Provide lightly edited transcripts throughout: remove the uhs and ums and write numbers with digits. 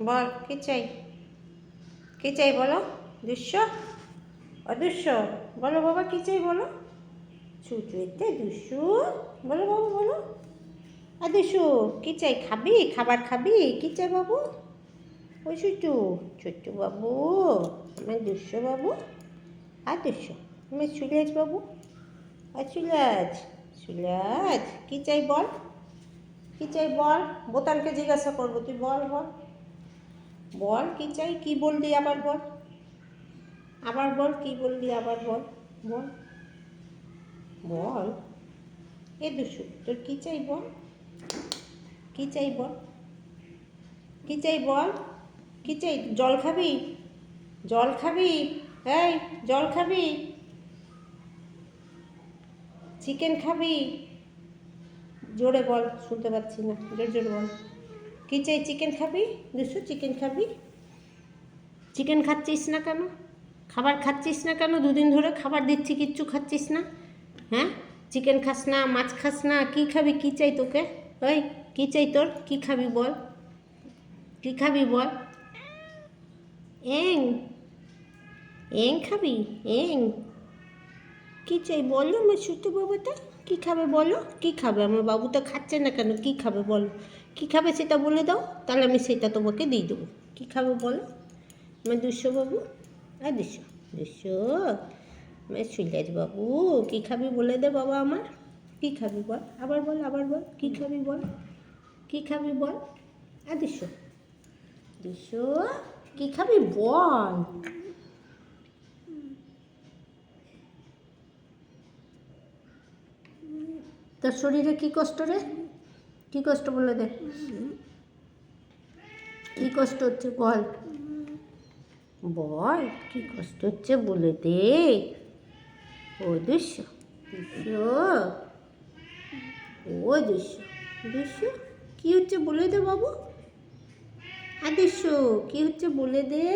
বল কি চাই, কি চাই বলো? দুঃস্ব অদৃশ্য বলো বাবা, কি চাই বলো? সুচুইতে দুশু বলো বাবু, বলো। আর দুশু কি চাই? খাবি, খাবার খাবি? কি চাই বাবু? ওই সুচু, ছোট্টু বাবু, আমার দুঃস্ব বাবু। আর দুঃস্ব আমার সুলাজ বাবু। আর সুলাজ, সুলাজ কি চাই বল, কি চাই বল? বোতামকে জিজ্ঞাসা করবো, তুই বল বল বল কি চাই, কি বললি আবার বল, আবার বল কি বললি আবার বল, বল বল। এ দুশু তোর কি চাই বল, কি চাই বল, কি চাই বল, কি চাই? জল খাবি, জল খাবি? এই জল খাবি? চিকেন খাবি? জোরে বল, শুনতে পাচ্ছি না, জোরে জোরে বল। কি চাই? চিকেন খাবি? দুশো চিকেন খাবি? চিকেন খাচ্ছিস না কেন? খাবার খাচ্ছিস না কেন? দুদিন ধরে খাবার দিচ্ছি, কিচ্ছু খাচ্ছিস না। হ্যাঁ, চিকেন খাস না, মাছ খাস না, কি খাবি? কি চাই তোকে? ওই কি চাই তোর? কি খাবি বল, কি খাবি বল? এং, এং খাবি? এং কি চাই বলো আমার ছোটো বাবুটা? কি খাবে বলো, কি খাবে? আমার বাবু তো খাচ্ছে না কেন? কি খাবে বলো, কি খাবে সেটা বলে দাও, তাহলে আমি সেটা তোমাকে দিয়ে দেবো। কি খাবে বলো আমার দুঃস্ব বাবু? আর দুঃস্ব, দুঃস্ব আমার সুলাজ বাবু, কি খাবি বলে দে বাবা আমার। কি খাবি বল, আবার বল, আবার বল, কি খাবি বল, কি খাবি বল? আর দুঃস্ব, দুঃস্ব কি খাবি বল? তোর শরীরে কি কষ্ট রে? কি কষ্ট বলে দে, কি কষ্ট হচ্ছে বল, বল কি কষ্ট হচ্ছে বলে দে। ও দুঃস্ব, দুঃস্ব, ও দুঃস্ব, দুঃস্ব কি হচ্ছে বলে দে বাবু। আর দুঃস্ব কি হচ্ছে বলে দে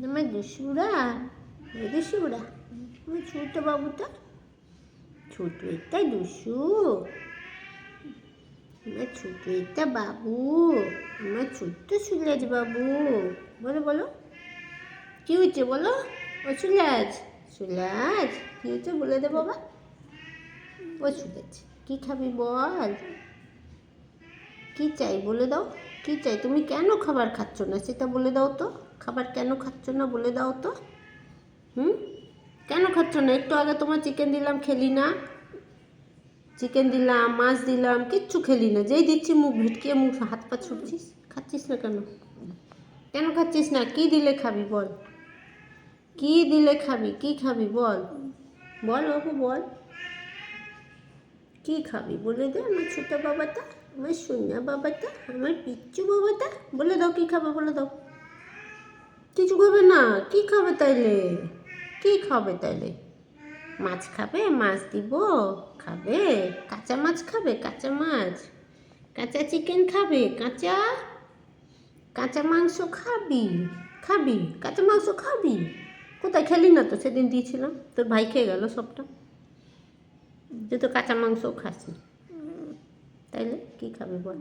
আমার দুঃস্বরা, ও দুঃস্বরা আমার ছোট বাবুটা, ছোট একটা দুঃস্বু, আমার ছোট একটা বাবু, আমার ছোট্ট সুলাজ বাবু। বলো বলো কি হচ্ছে বলো? ও সুলাজ, সুলাজ কি হচ্ছে বলে দে বাবা। ও সুলাজ কি খাবি বল, কি চাই বলে দাও, কি চাই? তুমি কেন খাবার খাচ্ছ না সেটা বলে দাও তো, খাবার কেন খাচ্ছ না বলে দাও তো। হুম, কেন খাচ্ছ না? একটু আগে তোমার চিকেন দিলাম, খেলি না? চিকেন দিলাম, মাছ দিলাম, কিচ্ছু খেলি না, যেই দিচ্ছি মুখ ভিটকিয়ে মুখ হাত পা ছুটছিস, খাচ্ছিস না কেন? কেন খাচ্ছিস না? কি দিলে খাবি বল, কি দিলে খাবি, কি খাবি বল, বল বাবু বল, কি খাবি বলে দে আমার ছোট বাবাটা, আমার সোনা বাবাটা, আমার পিচ্চু বাবাটা। বলে দাও কি খাবে বলে দাও। কিছু খাবে না? কি খাবে তাইলে, কি খাবে তাইলে? মাছ খাবে? মাছ দিব, খাবে? কাঁচা মাছ খাবে? কাঁচা মাছ, কাঁচা চিকেন খাবে? কাঁচা, কাঁচা মাংস খাবি? খাবি কাঁচা মাংস খাবি? কোথায় খেলি না তো, সেদিন দিয়েছিলাম, তোর ভাই খেয়ে গেল সবটা, তুই তো কাঁচা মাংসও খাসনি, তাইলে কি খাবি বল?